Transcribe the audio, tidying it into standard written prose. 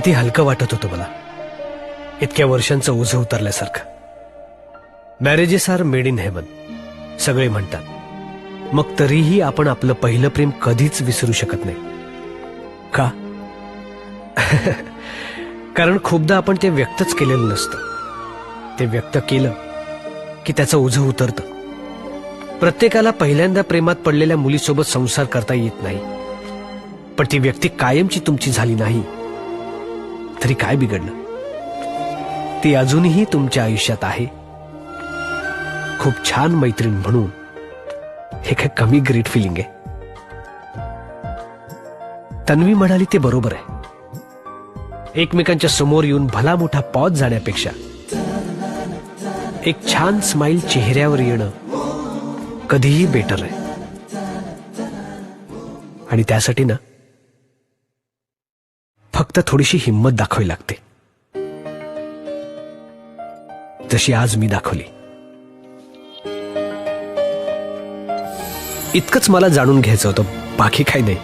किती हलकं वाटत होतं मला, इतक्या वर्षांचं ओझं उतरल्यासारखं. Marriages are made in heaven सगळे म्हणतात, मग तरीही आपण आपलं पहिलं प्रेम कधीच विसरू शकत नाही का? कारण खूपदा आपण ते व्यक्तच केलेलं नसतं. ते व्यक्त केलं की त्याचं ओझं उतरतं. प्रत्येकाला पहिल्यांदा प्रेमात पडलेल्या मुलीसोबत संसार करता येत नाही, पण ती व्यक्ती कायमची तुमची झाली नाही तरी काय बिघडलं? ती अजूनही तुमच्या आयुष्यात आहे. खूप छान मैत्रीण म्हणून हे काय कमी ग्रेट फिलिंग आहे? तन्वी म्हणाली ते बरोबर आहे. एकमेकांच्या समोर येऊन भला मोठा पॉज जाण्यापेक्षा एक छान स्माइल चेहऱ्यावर येणं कधीही बेटर आहे. आणि त्यासाठी ना फक्त थोडीशी हिंमत दाखवावी लागते, जशी आज मी दाखवली. इतकंच मला जाणून घ्यायचं होतं, बाकी काही नाही.